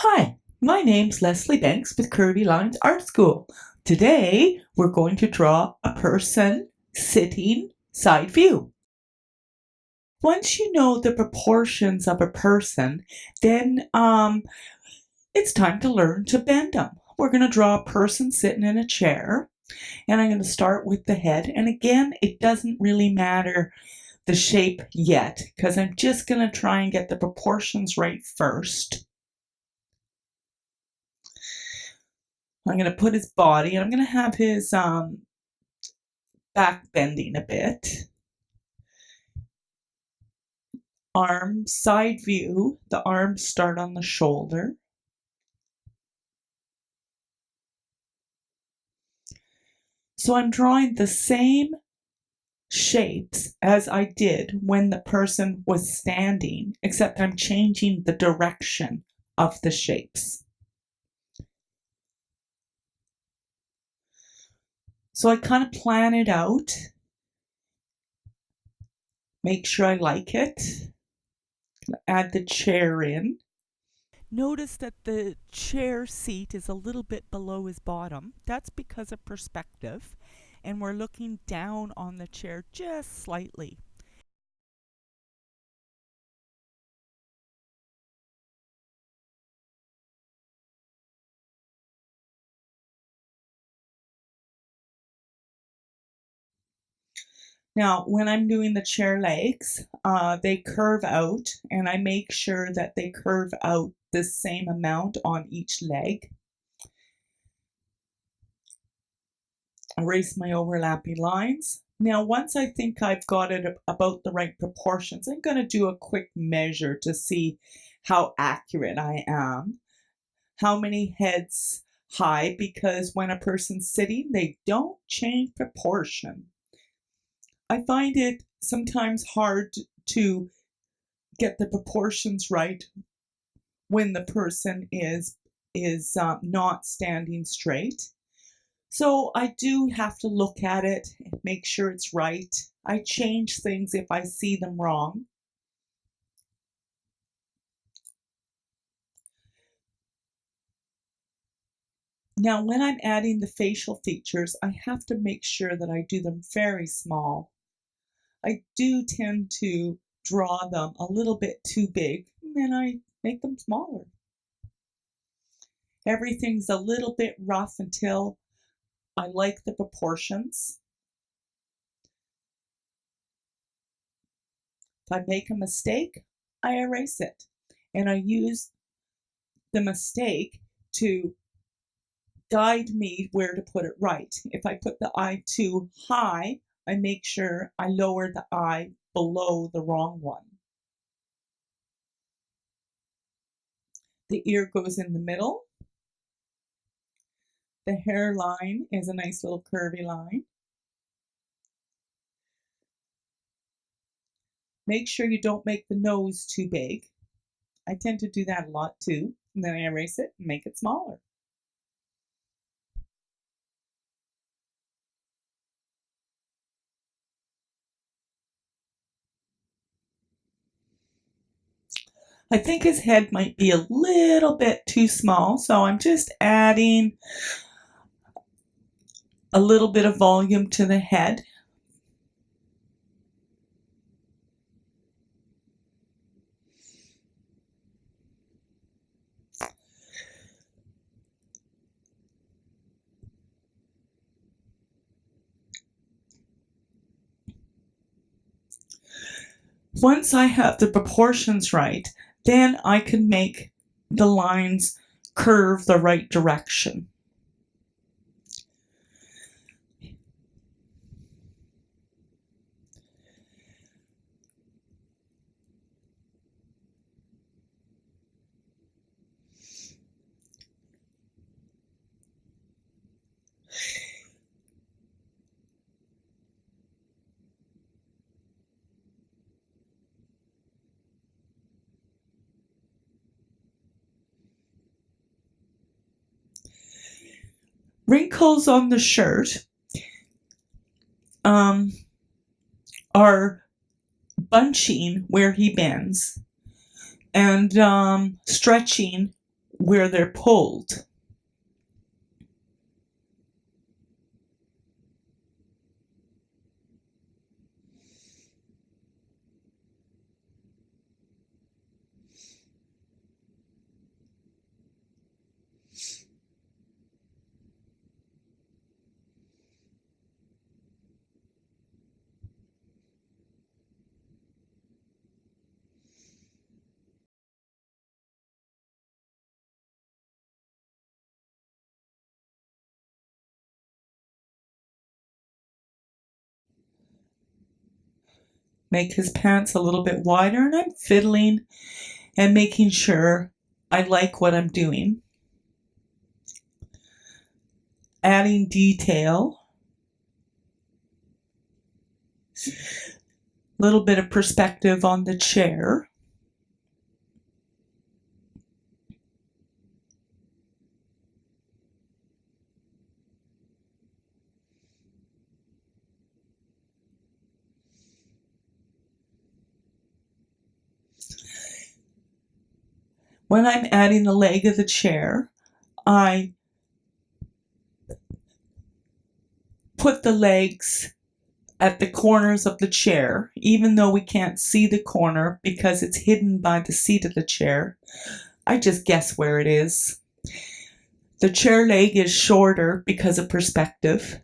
Hi, my name's Leslie Banks with Curvy Lines Art School. Today, we're going to draw a person sitting side view. Once you know the proportions of a person, then it's time to learn to bend them. We're going to draw a person sitting in a chair, and I'm going to start with the head. And again, it doesn't really matter the shape yet, because I'm just going to try and get the proportions right first. I'm going to put his body, and I'm going to have his back bending a bit. Arm side view. The arms start on the shoulder. So I'm drawing the same shapes as I did when the person was standing, except I'm changing the direction of the shapes. So I kind of plan it out, make sure I like it, add the chair in. Notice that the chair seat is a little bit below his bottom. That's because of perspective, and we're looking down on the chair just slightly. Now, when I'm doing the chair legs, they curve out, and I make sure that they curve out the same amount on each leg. Erase my overlapping lines. Now, once I think I've got it about the right proportions, I'm going to do a quick measure to see how accurate I am. How many heads high, because when a person's sitting, they don't change proportion. I find it sometimes hard to get the proportions right when the person is not standing straight. So I do have to look at it and make sure it's right. I change things if I see them wrong. Now, when I'm adding the facial features, I have to make sure that I do them very small. I do tend to draw them a little bit too big, and then I make them smaller. Everything's a little bit rough until I like the proportions. If I make a mistake, I erase it, and I use the mistake to guide me where to put it right. If I put the eye too high, I make sure I lower the eye below the wrong one. The ear goes in the middle. The hairline is a nice little curvy line. Make sure you don't make the nose too big. I tend to do that a lot too. And then I erase it and make it smaller. I think his head might be a little bit too small, so I'm just adding a little bit of volume to the head. Once I have the proportions right, then I can make the lines curve the right direction. Wrinkles on the shirt are bunching where he bends and stretching where they're pulled. Make his pants a little bit wider, and I'm fiddling and making sure I like what I'm doing. Adding detail. Little bit of perspective on the chair. When I'm adding the leg of the chair, I put the legs at the corners of the chair, even though we can't see the corner because it's hidden by the seat of the chair. I just guess where it is. The chair leg is shorter because of perspective.